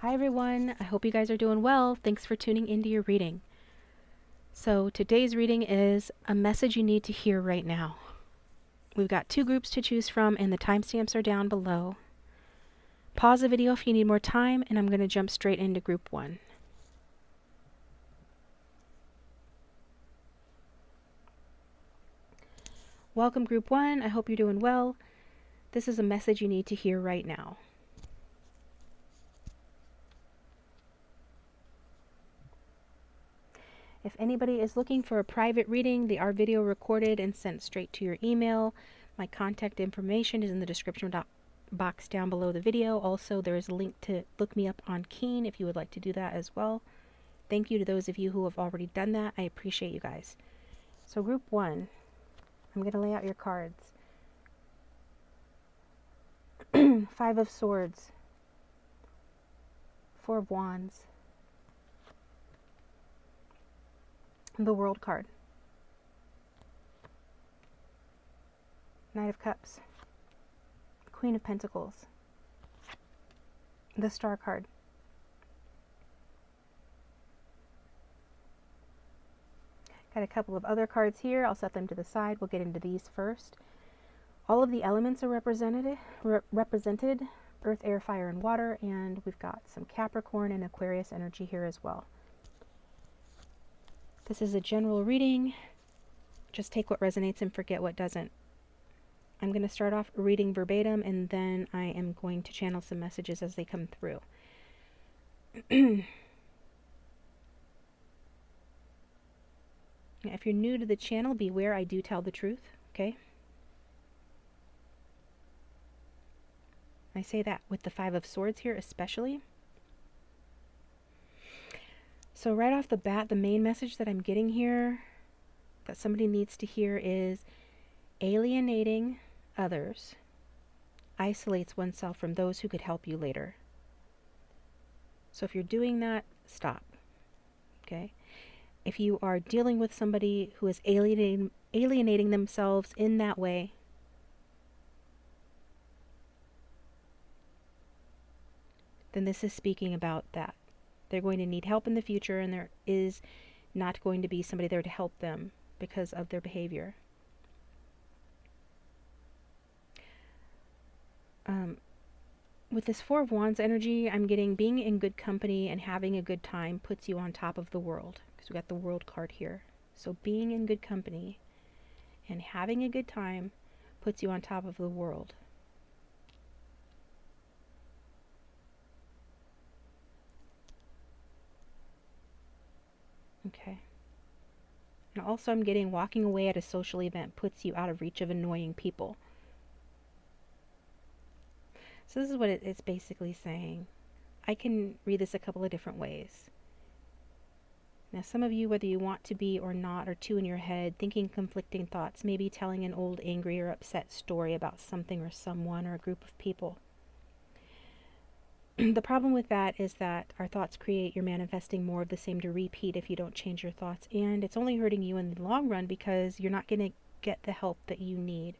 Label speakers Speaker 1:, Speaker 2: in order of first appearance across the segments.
Speaker 1: Hi everyone, I hope you guys are doing well. Thanks for tuning into your reading. So today's reading is a message you need to hear right now. We've got two groups to choose from and the timestamps are down below. Pause the video if you need more time and I'm going to jump straight into group 1. Welcome group 1, I hope you're doing well. This is a message you need to hear right now. If anybody is looking for a private reading, they are video recorded and sent straight to your email. My contact information is in the description box down below the video. Also, there is a link to look me up on Keen if you would like to do that as well. Thank you to those of you who have already done that. I appreciate you guys. So group 1, I'm going to lay out your cards. 5 of Swords, 4 of Wands, the World card, Knight of Cups, Queen of Pentacles, the Star card, got a couple of other cards here. I'll set them to the side. We'll get into these first. All of the elements are represented, earth, air, fire, and water, and we've got some Capricorn and Aquarius energy here as well. This is a general reading. Just take what resonates and forget what doesn't. I'm going to start off reading verbatim, and then I am going to channel some messages as they come through. If you're new to the channel, beware, I do tell the truth, okay? I say that with the 5 of Swords here especially. So right off the bat, the main message that I'm getting here that somebody needs to hear is alienating others isolates oneself from those who could help you later. So if you're doing that, stop. Okay? If you are dealing with somebody who is alienating themselves in that way, then this is speaking about that. They're going to need help in the future, and there is not going to be somebody there to help them because of their behavior. With this 4 of Wands energy, I'm getting being in good company and having a good time puts you on top of the world, because we got the World card here. So being in good company and having a good time puts you on top of the world. Okay. And also I'm getting walking away at a social event puts you out of reach of annoying people. So this is what it's basically saying. I can read this a couple of different ways. Now some of you, whether you want to be or not, are too in your head, thinking conflicting thoughts, maybe telling an old angry or upset story about something or someone or a group of people. The problem with that is that our thoughts create, you're manifesting more of the same to repeat if you don't change your thoughts, and it's only hurting you in the long run because you're not going to get the help that you need.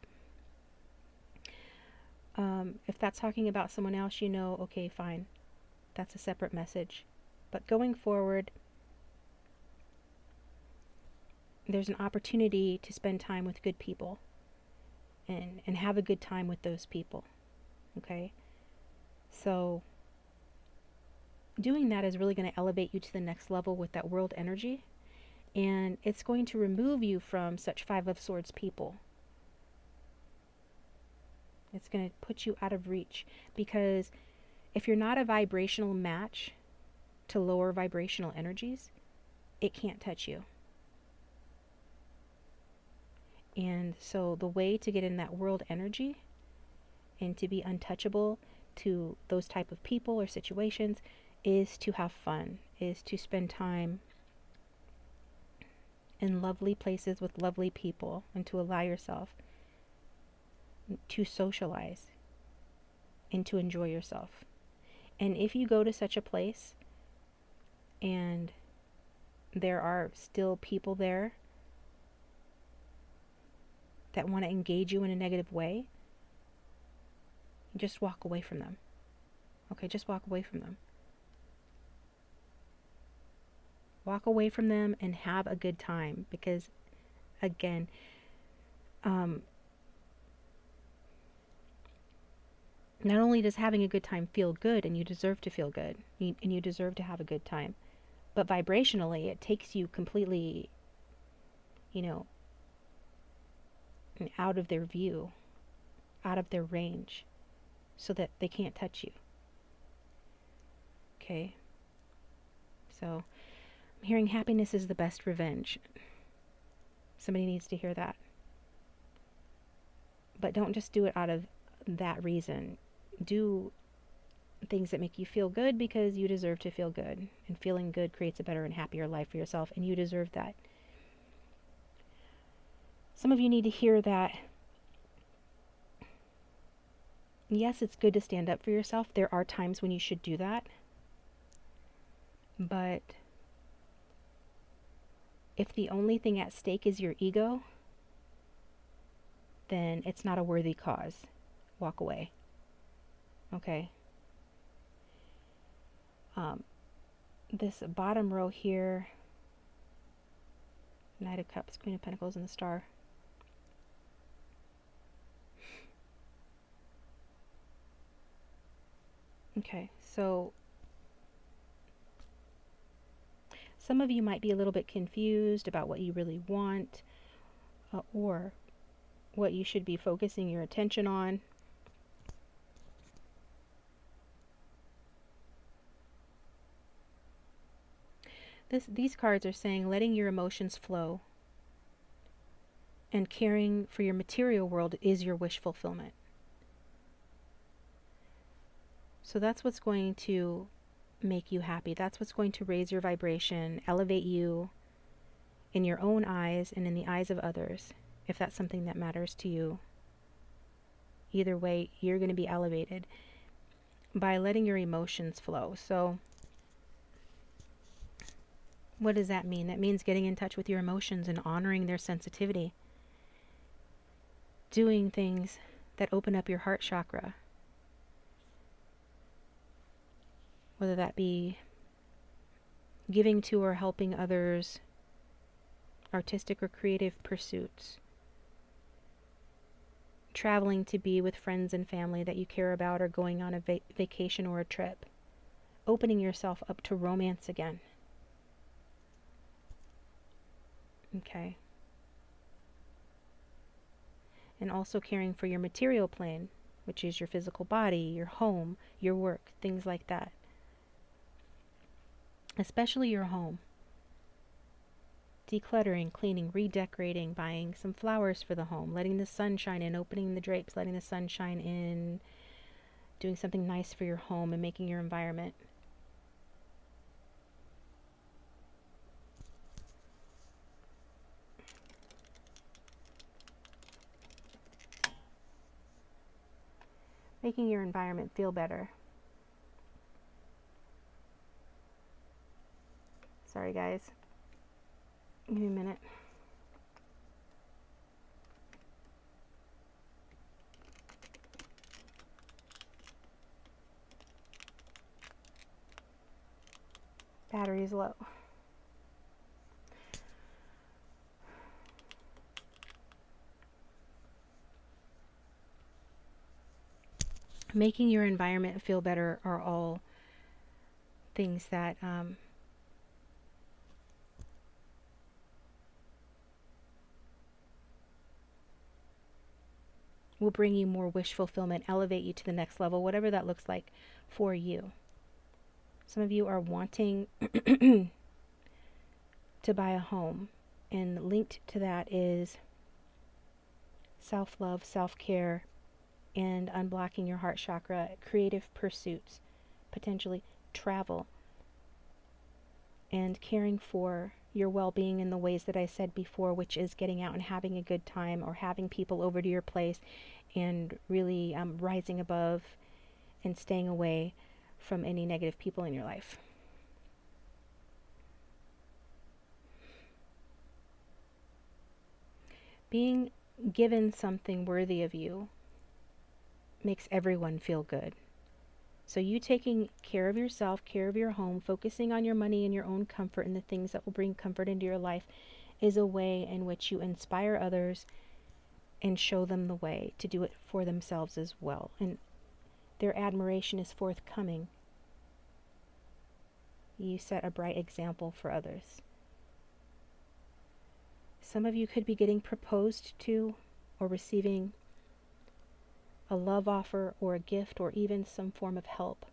Speaker 1: If that's talking about someone else, you know, okay, fine. That's a separate message. But going forward, there's an opportunity to spend time with good people and have a good time with those people. Okay? So doing that is really going to elevate you to the next level with that world energy, and it's going to remove you from such 5 of Swords people. It's going to put you out of reach, because if you're not a vibrational match to lower vibrational energies, it can't touch you. And so the way to get in that world energy and to be untouchable to those type of people or situations is to have fun, is to spend time in lovely places with lovely people, and to allow yourself to socialize and to enjoy yourself. And if you go to such a place and there are still people there that want to engage you in a negative way, just walk away from them. Okay, just walk away from them. Walk away from them and have a good time, because again, not only does having a good time feel good, and you deserve to feel good, and you deserve to have a good time, but vibrationally it takes you completely, out of their view, out of their range, so that they can't touch you. Okay? So, I'm hearing happiness is the best revenge. Somebody needs to hear that. But don't just do it out of that reason. Do things that make you feel good, because you deserve to feel good. And feeling good creates a better and happier life for yourself, and you deserve that. Some of you need to hear that, yes, it's good to stand up for yourself. There are times when you should do that. But if the only thing at stake is your ego, then it's not a worthy cause. Walk away. Okay? This bottom row here, Knight of Cups, Queen of Pentacles, and the Star. Okay, so some of you might be a little bit confused about what you really want, or what you should be focusing your attention on. These cards are saying letting your emotions flow and caring for your material world is your wish fulfillment. So that's what's going to make you happy. That's what's going to raise your vibration, elevate you in your own eyes and in the eyes of others, if that's something that matters to you. Either way, you're going to be elevated by letting your emotions flow. So what does that mean? That means getting in touch with your emotions and honoring their sensitivity. Doing things that open up your heart chakra. Whether that be giving to or helping others, artistic or creative pursuits, traveling to be with friends and family that you care about, or going on a vacation or a trip, opening yourself up to romance again. Okay. And also caring for your material plane, which is your physical body, your home, your work, things like that. Especially your home. Decluttering, cleaning, redecorating, buying some flowers for the home, letting the sun shine in, opening the drapes, letting the sun shine in, doing something nice for your home and making your environment. Making your environment feel better. Sorry guys. Give me a minute. Battery's low. Making your environment feel better are all things that will bring you more wish fulfillment, elevate you to the next level, whatever that looks like for you. Some of you are wanting to buy a home, and linked to that is self-love, self-care, and unblocking your heart chakra, creative pursuits, potentially travel, and caring for your well-being in the ways that I said before, which is getting out and having a good time, or having people over to your place, and really rising above and staying away from any negative people in your life. Being given something worthy of you makes everyone feel good. So you taking care of yourself, care of your home, focusing on your money and your own comfort and the things that will bring comfort into your life is a way in which you inspire others and show them the way to do it for themselves as well. And their admiration is forthcoming. You set a bright example for others. Some of you could be getting proposed to or receiving a love offer or a gift or even some form of help,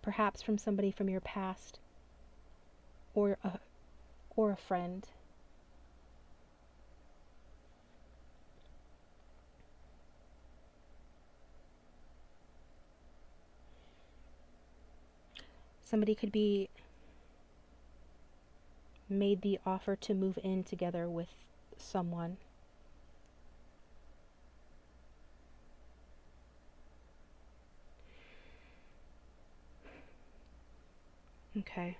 Speaker 1: perhaps from somebody from your past or a friend. Somebody could be made the offer to move in together with someone. Okay.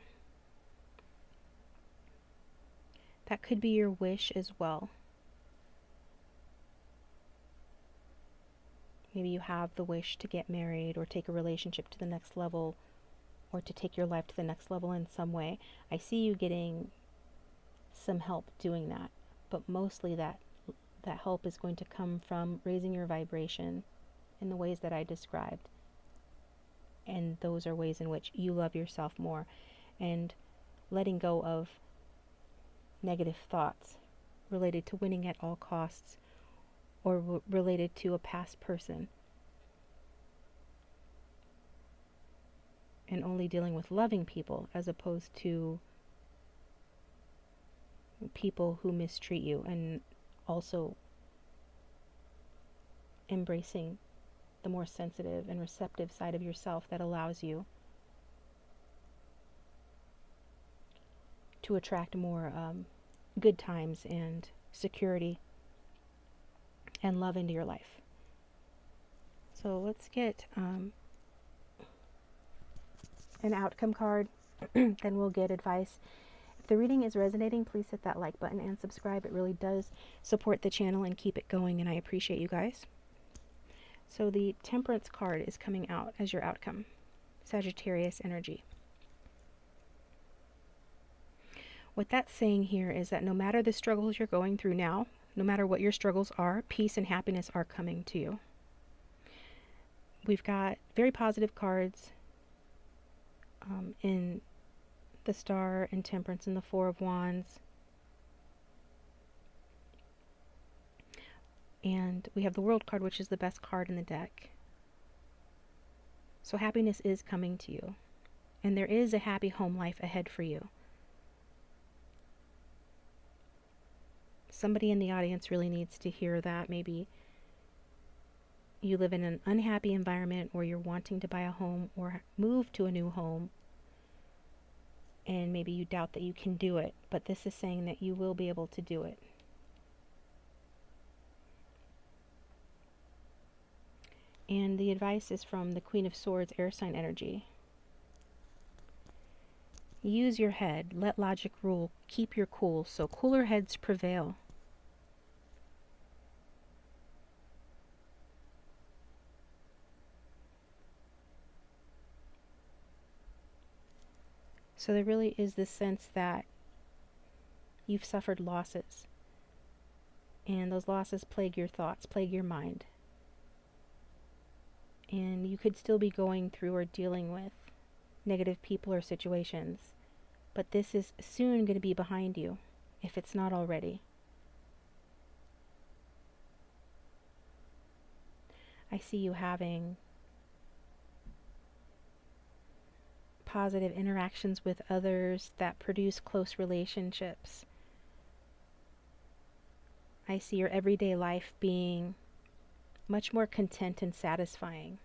Speaker 1: That could be your wish as well. Maybe you have the wish to get married or take a relationship to the next level or to take your life to the next level in some way. I see you getting some help doing that, but mostly that help is going to come from raising your vibration in the ways that I described. And those are ways in which you love yourself more and letting go of negative thoughts related to winning at all costs or related to a past person, and only dealing with loving people as opposed to people who mistreat you, and also embracing the more sensitive and receptive side of yourself that allows you to attract more good times and security and love into your life. So let's get an outcome card, then we'll get advice. If the reading is resonating, please hit that like button and subscribe. It really does support the channel and keep it going, and I appreciate you guys. So the Temperance card is coming out as your outcome. Sagittarius energy. What that's saying here is that no matter the struggles you're going through now, no matter what your struggles are, peace and happiness are coming to you. We've got very positive cards in the Star and Temperance and the Four of Wands. And we have the World card, which is the best card in the deck. So happiness is coming to you. And there is a happy home life ahead for you. Somebody in the audience really needs to hear that. Maybe you live in an unhappy environment, or you're wanting to buy a home or move to a new home, and maybe you doubt that you can do it, but this is saying that you will be able to do it. And the advice is from the Queen of Swords, air sign energy. Use your head, let logic rule, keep your cool, so cooler heads prevail. So there really is this sense that you've suffered losses, and those losses plague your thoughts, plague your mind. And you could still be going through or dealing with negative people or situations, but this is soon going to be behind you, if it's not already. I see you having positive interactions with others that produce close relationships. I see your everyday life being much more content and satisfying.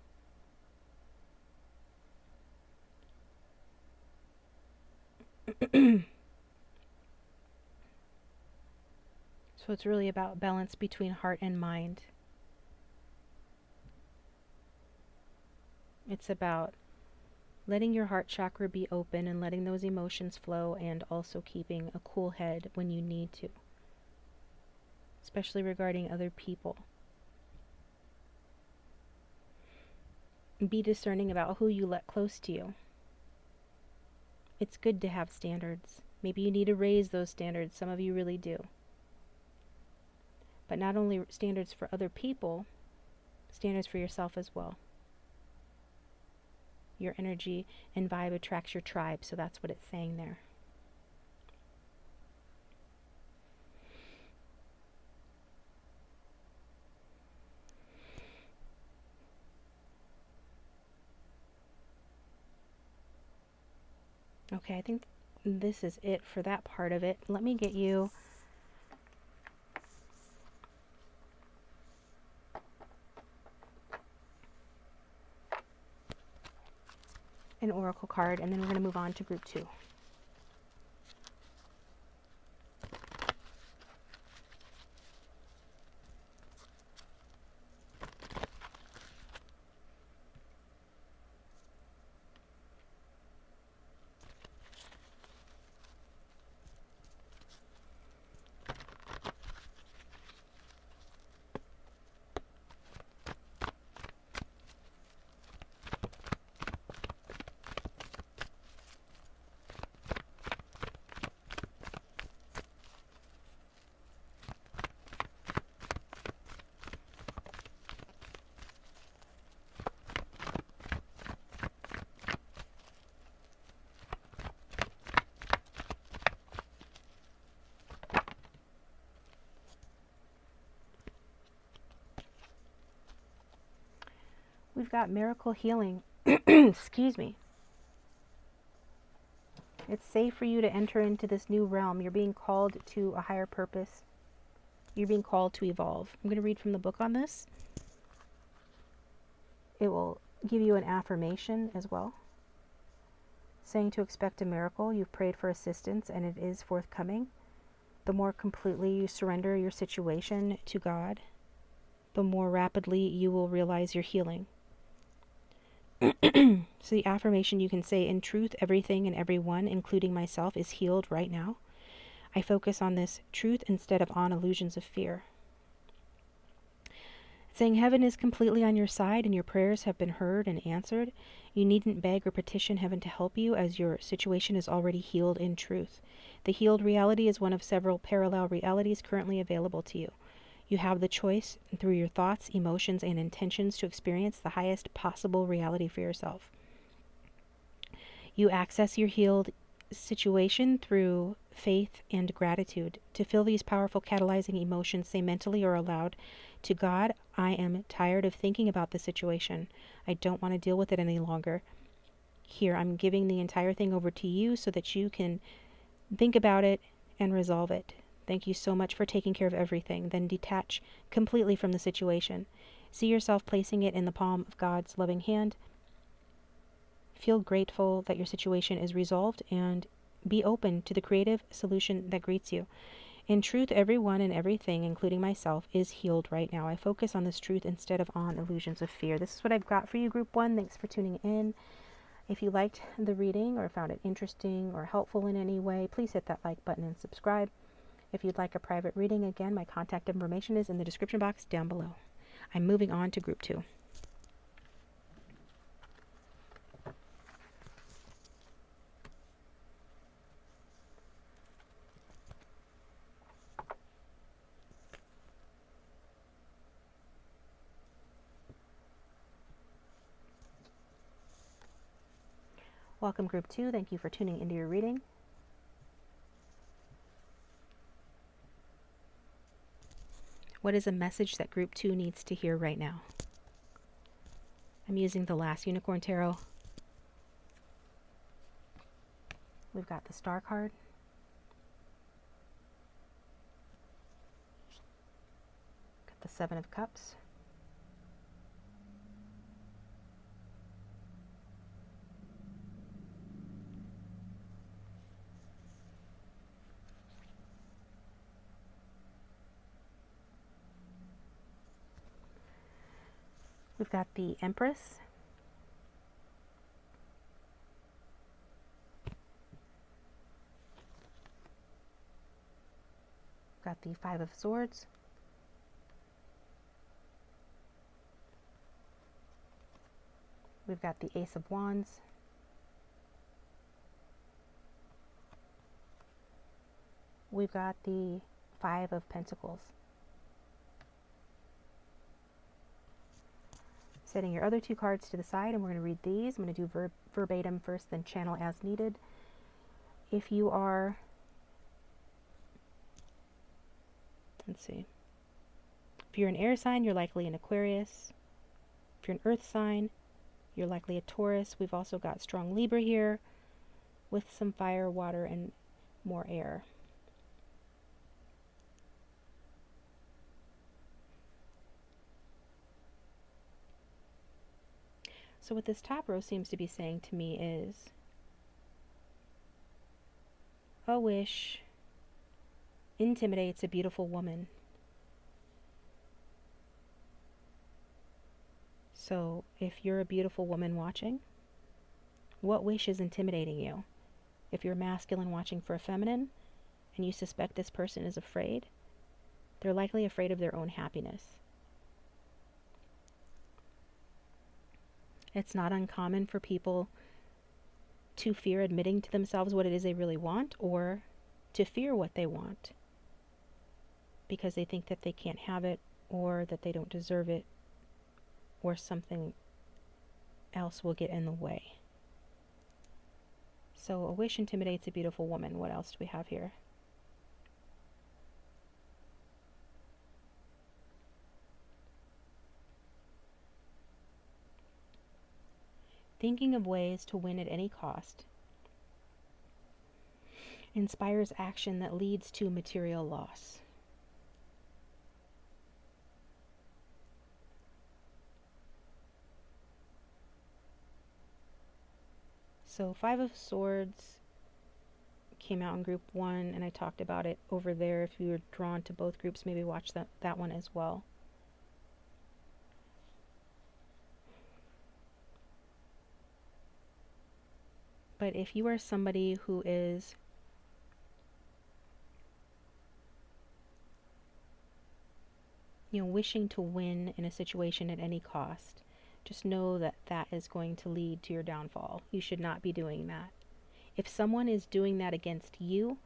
Speaker 1: So it's really about balance between heart and mind. It's about letting your heart chakra be open and letting those emotions flow, and also keeping a cool head when you need to, especially regarding other people. be discerning about who you let close to you. It's good to have standards. Maybe you need to raise those standards. Some of you really do. But not only standards for other people, standards for yourself as well. Your energy and vibe attracts your tribe, so that's what it's saying there. Okay, I think this is it for that part of it. Let me get you an oracle card, and then we're going to move on to group 2. We've got miracle healing. Excuse me. It's safe for you to enter into this new realm. You're being called to a higher purpose. You're being called to evolve. I'm going to read from the book on this. It will give you an affirmation as well, saying to expect a miracle. You've prayed for assistance and it is forthcoming. The more completely you surrender your situation to God, the more rapidly you will realize your healing. So the affirmation you can say, in truth, everything and everyone, including myself, is healed right now. I focus on this truth instead of on illusions of fear. Saying heaven is completely on your side and your prayers have been heard and answered. You needn't beg or petition heaven to help you, as your situation is already healed in truth. The healed reality is one of several parallel realities currently available to you. You have the choice through your thoughts, emotions, and intentions to experience the highest possible reality for yourself. You access your healed situation through faith and gratitude. To feel these powerful catalyzing emotions, say mentally or aloud to God, I am tired of thinking about the situation. I don't want to deal with it any longer. Here, I'm giving the entire thing over to you so that you can think about it and resolve it. Thank you so much for taking care of everything. Then detach completely from the situation. See yourself placing it in the palm of God's loving hand. Feel grateful that your situation is resolved and be open to the creative solution that greets you. In truth, everyone and everything, including myself, is healed right now. I focus on this truth instead of on illusions of fear. This is what I've got for you, Group 1. Thanks for tuning in. If you liked the reading or found it interesting or helpful in any way, please hit that like button and subscribe. If you'd like a private reading, again, my contact information is in the description box down below. I'm moving on to Group 2. Welcome, Group 2. Thank you for tuning into your reading. What is a message that Group 2 needs to hear right now? I'm using the last Unicorn Tarot. We've got the Star card. Got the Seven of Cups. We've got the Empress. We've got the Five of Swords. We've got the Ace of Wands. We've got the Five of Pentacles. Setting your other two cards to the side, and we're going to read these. I'm going to do verbatim first, then channel as needed. If you are, let's see, if you're an air sign, you're likely an Aquarius. If you're an earth sign, you're likely a Taurus. We've also got strong Libra here with some fire, water, and more air. So what this top row seems to be saying to me is, a wish intimidates a beautiful woman. So if you're a beautiful woman watching, what wish is intimidating you? If you're masculine watching for a feminine, and you suspect this person is afraid, they're likely afraid of their own happiness. It's not uncommon for people to fear admitting to themselves what it is they really want, or to fear what they want because they think that they can't have it, or that they don't deserve it, or something else will get in the way. So a wish intimidates a beautiful woman. What else do we have here? Thinking of ways to win at any cost inspires action that leads to material loss. So Five of Swords came out in group 1, and I talked about it over there. If you were drawn to both groups, maybe watch that one as well. But if you are somebody who is wishing to win in a situation at any cost, just know that that is going to lead to your downfall. You should not be doing that. If someone is doing that against you,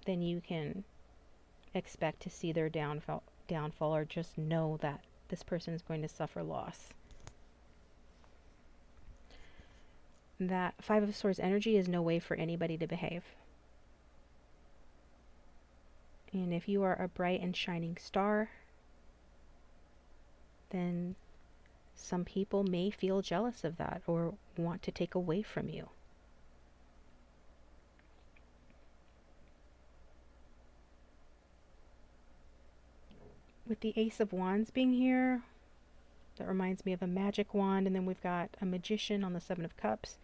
Speaker 1: then you can expect to see their downfall, or just know that this person is going to suffer loss. That Five of Swords energy is no way for anybody to behave. And if you are a bright and shining star, then some people may feel jealous of that or want to take away from you. With the Ace of Wands being here, that reminds me of a magic wand, and then we've got a magician on the Seven of Cups.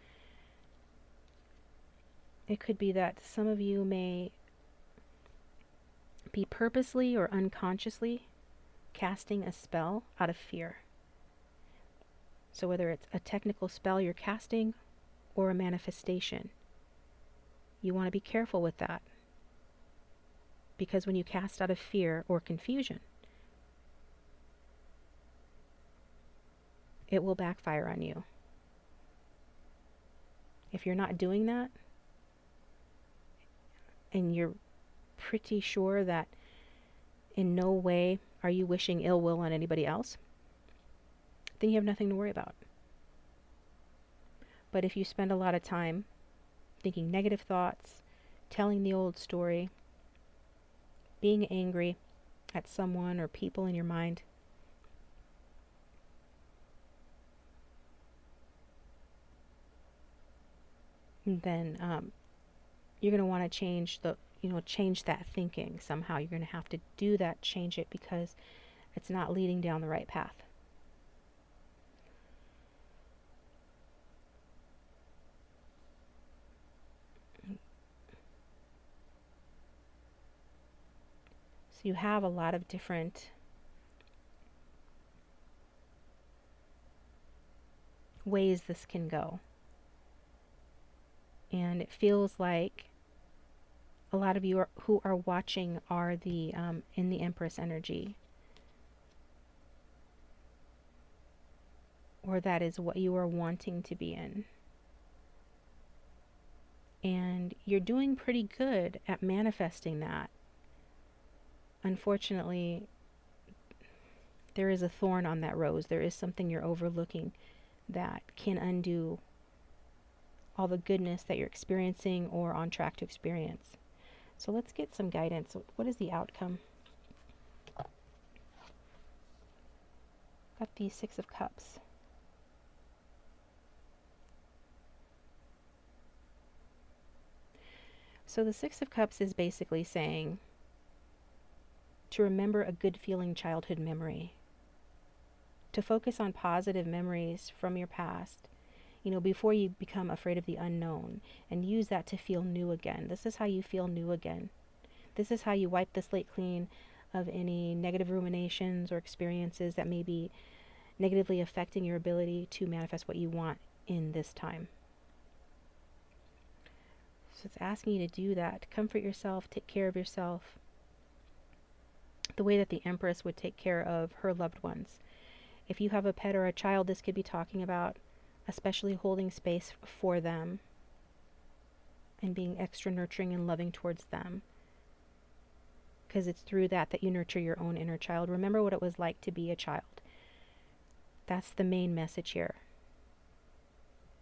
Speaker 1: It could be that some of you may be purposely or unconsciously casting a spell out of fear. So whether it's a technical spell you're casting or a manifestation, you want to be careful with that. Because when you cast out of fear or confusion, it will backfire on you. If you're not doing that, and you're pretty sure that in no way are you wishing ill will on anybody else, then you have nothing to worry about. But if you spend a lot of time thinking negative thoughts, telling the old story, being angry at someone or people in your mind, then you're going to want to change that thinking somehow. You're going to have to do that, change it, because it's not leading down the right path. So you have a lot of different ways this can go. And it feels like a lot of you who are watching are in the Empress energy. or that is what you are wanting to be in. And you're doing pretty good at manifesting that. Unfortunately, there is a thorn on that rose. There is something you're overlooking that can undo all the goodness that you're experiencing or on track to experience. So let's get some guidance. What is the outcome? Got the Six of Cups. So the Six of Cups is basically saying to remember a good feeling childhood memory. To focus on positive memories from your past, before you become afraid of the unknown, and use that to feel new again. This is how you feel new again. This is how you wipe the slate clean of any negative ruminations or experiences that may be negatively affecting your ability to manifest what you want in this time. So it's asking you to do that, to comfort yourself, take care of yourself, the way that the Empress would take care of her loved ones. If you have a pet or a child, this could be talking about especially holding space for them and being extra nurturing and loving towards them. Because it's through that you nurture your own inner child. Remember what it was like to be a child. That's the main message here.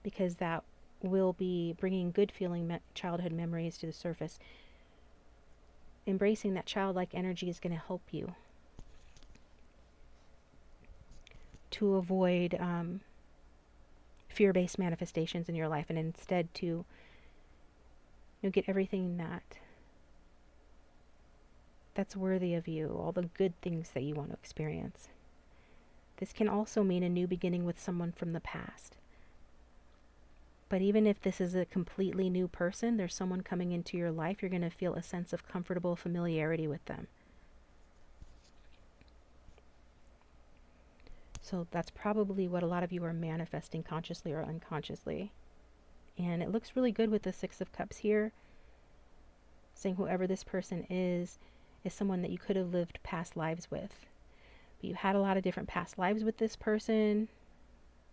Speaker 1: Because that will be bringing good feeling childhood memories to the surface. Embracing that childlike energy is going to help you to avoid fear-based manifestations in your life, and instead to get everything that's worthy of you, all the good things that you want to experience. This can also mean a new beginning with someone from the past. But even if this is a completely new person, there's someone coming into your life, you're going to feel a sense of comfortable familiarity with them. So that's probably what a lot of you are manifesting consciously or unconsciously. And it looks really good with the Six of Cups here, saying whoever this person is someone that you could have lived past lives with. But you had a lot of different past lives with this person,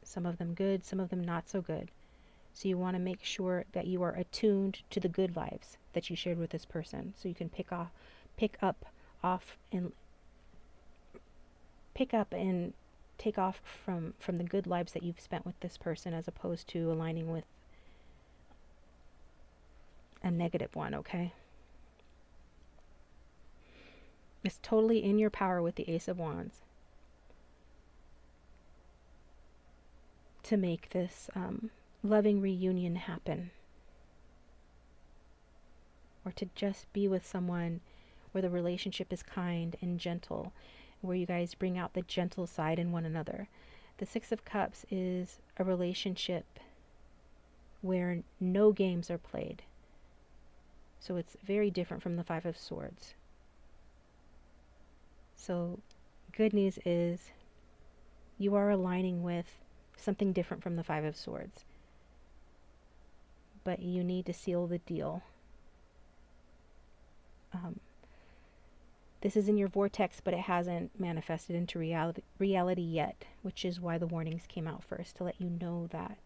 Speaker 1: some of them good, some of them not so good. So you want to make sure that you are attuned to the good lives that you shared with this person, so you can pick up and take off from the good lives that you've spent with this person, as opposed to aligning with a negative one, okay? It's totally in your power with the Ace of Wands to make this loving reunion happen, or to just be with someone where the relationship is kind and gentle, where you guys bring out the gentle side in one another. The Six of Cups is a relationship where no games are played. So it's very different from the Five of Swords. So good news is you are aligning with something different from the Five of Swords. But you need to seal the deal. This is in your vortex, but it hasn't manifested into reality yet, which is why the warnings came out first, to let you know that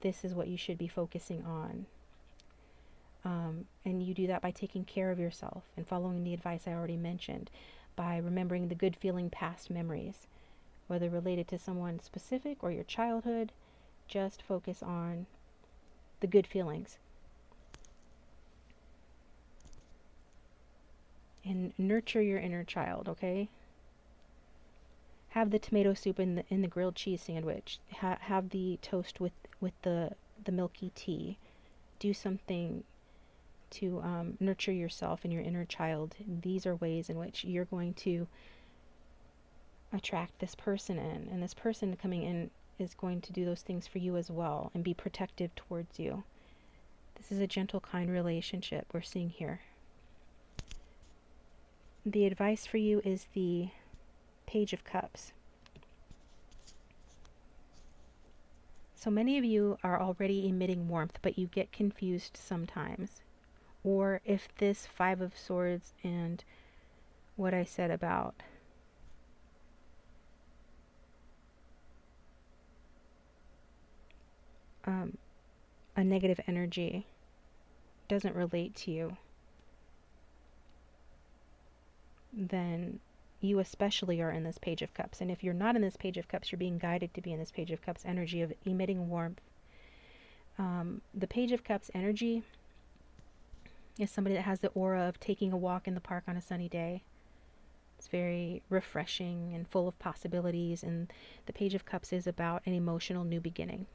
Speaker 1: this is what you should be focusing on. And you do that by taking care of yourself and following the advice I already mentioned, by remembering the good feeling past memories, whether related to someone specific or your childhood. Just focus on the good feelings. And nurture your inner child, okay? Have the tomato soup in the grilled cheese sandwich. Have the toast with the milky tea. Do something to nurture yourself and your inner child. These are ways in which you're going to attract this person in. And this person coming in is going to do those things for you as well and be protective towards you. This is a gentle, kind relationship we're seeing here. The advice for you is the Page of Cups. So many of you are already emitting warmth, but you get confused sometimes. Or if this Five of Swords and what I said about a negative energy doesn't relate to you, then you especially are in this Page of Cups. And if you're not in this Page of Cups, you're being guided to be in this Page of Cups energy of emitting warmth. The Page of Cups energy is somebody that has the aura of taking a walk in the park on a sunny day. It's very refreshing and full of possibilities, and the Page of Cups is about an emotional new beginning.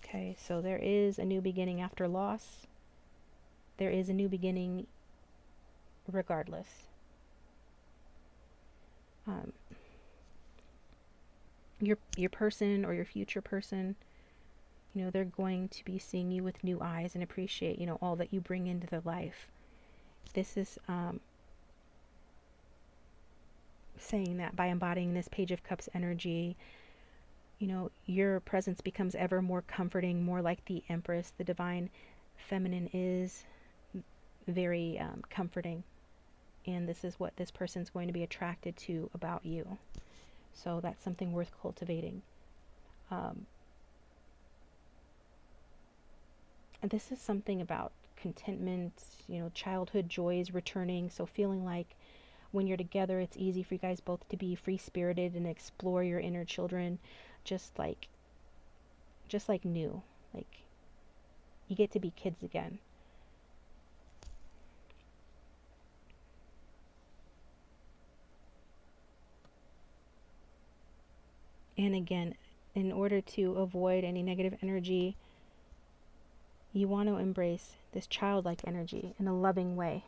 Speaker 1: Okay, so there is a new beginning after loss. There is a new beginning regardless. Your person or your future person, you know, they're going to be seeing you with new eyes and appreciate, you know, all that you bring into their life. This is saying that by embodying this Page of Cups energy, you know, your presence becomes ever more comforting, more like the Empress. The divine feminine is very comforting, and this is what this person's going to be attracted to about you. So that's something worth cultivating. And this is something about contentment, you know, childhood joys returning. So feeling like when you're together, it's easy for you guys both to be free-spirited and explore your inner children, just like new. Like you get to be kids again. And again, in order to avoid any negative energy, you want to embrace this childlike energy in a loving way,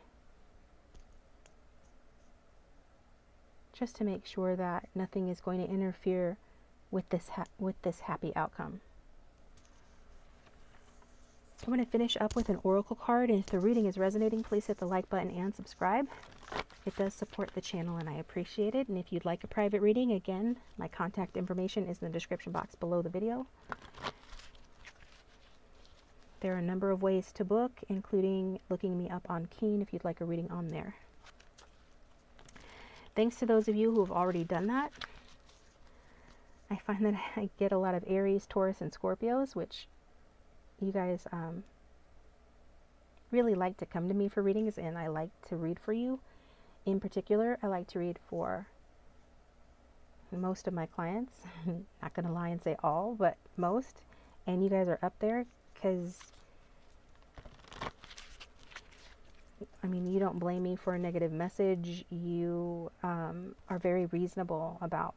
Speaker 1: just to make sure that nothing is going to interfere with this happy outcome. I'm going to finish up with an oracle card, and if the reading is resonating, please hit the like button and subscribe. It does support the channel and I appreciate it. And if you'd like a private reading, again, my contact information is in the description box below the video. There are a number of ways to book, including looking me up on Keen if you'd like a reading on there. Thanks to those of you who have already done that. I find that I get a lot of Aries, Taurus, and Scorpios, which you guys really like to come to me for readings, and I like to read for you. In particular, I like to read for most of my clients. Not going to lie and say all, but most. And you guys are up there because, I mean, you don't blame me for a negative message. You are very reasonable about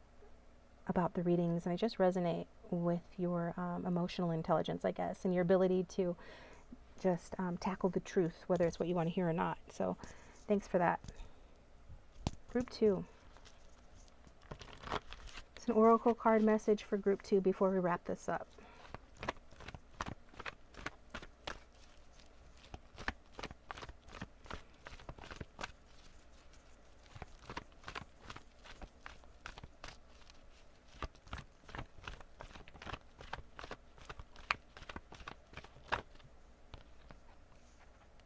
Speaker 1: the readings, and I just resonate with your emotional intelligence, I guess, and your ability to just tackle the truth, whether it's what you want to hear or not. So thanks for that. Group 2. It's an oracle card message for Group 2 before we wrap this up.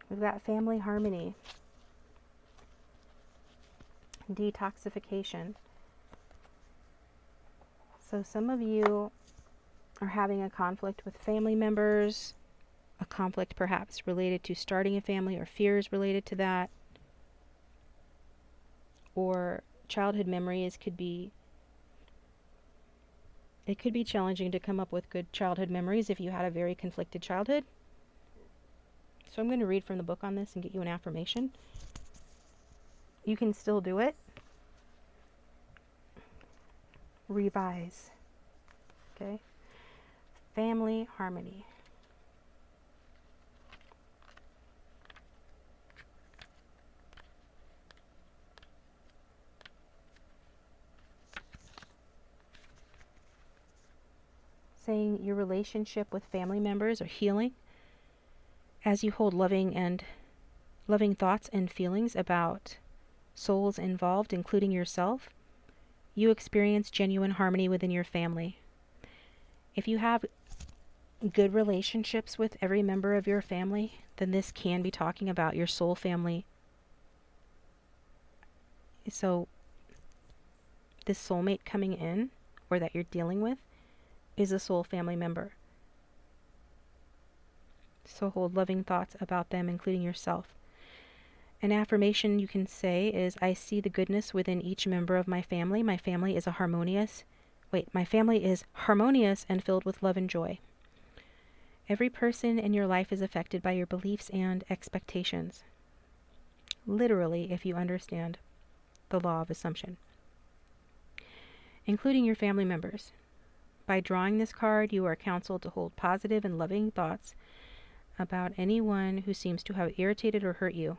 Speaker 1: We've got family harmony, detoxification. So some of you are having a conflict with family members, a conflict perhaps related to starting a family or fears related to that, or childhood memories could be, it could be challenging to come up with good childhood memories if you had a very conflicted childhood. So I'm going to read from the book on this and get you an affirmation. You can still do it. Revise. Okay? Family harmony. Saying your relationship with family members are healing as you hold loving thoughts and feelings about souls involved, including yourself. You experience genuine harmony within your family. If you have good relationships with every member of your family, then this can be talking about your soul family. So this soulmate coming in, or that you're dealing with, is a soul family member. So hold loving thoughts about them, including yourself. An affirmation you can say is, I see the goodness within each member of my family. My family is harmonious and filled with love and joy. Every person in your life is affected by your beliefs and expectations. Literally, if you understand the law of assumption, including your family members. By drawing this card, you are counseled to hold positive and loving thoughts about anyone who seems to have irritated or hurt you.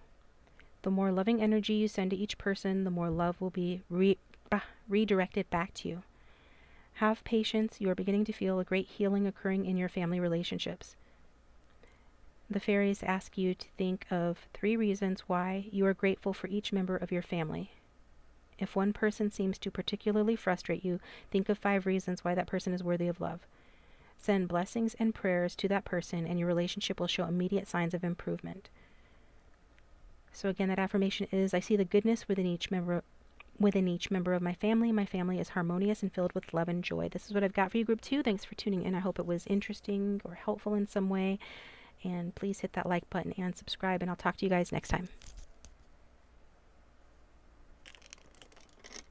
Speaker 1: The more loving energy you send to each person, the more love will be redirected back to you. Have patience. You are beginning to feel a great healing occurring in your family relationships. The fairies ask you to think of 3 reasons why you are grateful for each member of your family. If one person seems to particularly frustrate you, think of 5 reasons why that person is worthy of love. Send blessings and prayers to that person, and your relationship will show immediate signs of improvement. So again, that affirmation is, I see the goodness within each member of my family. My family is harmonious and filled with love and joy. This is what I've got for you, Group 2. Thanks for tuning in. I hope it was interesting or helpful in some way. And please hit that like button and subscribe, and I'll talk to you guys next time.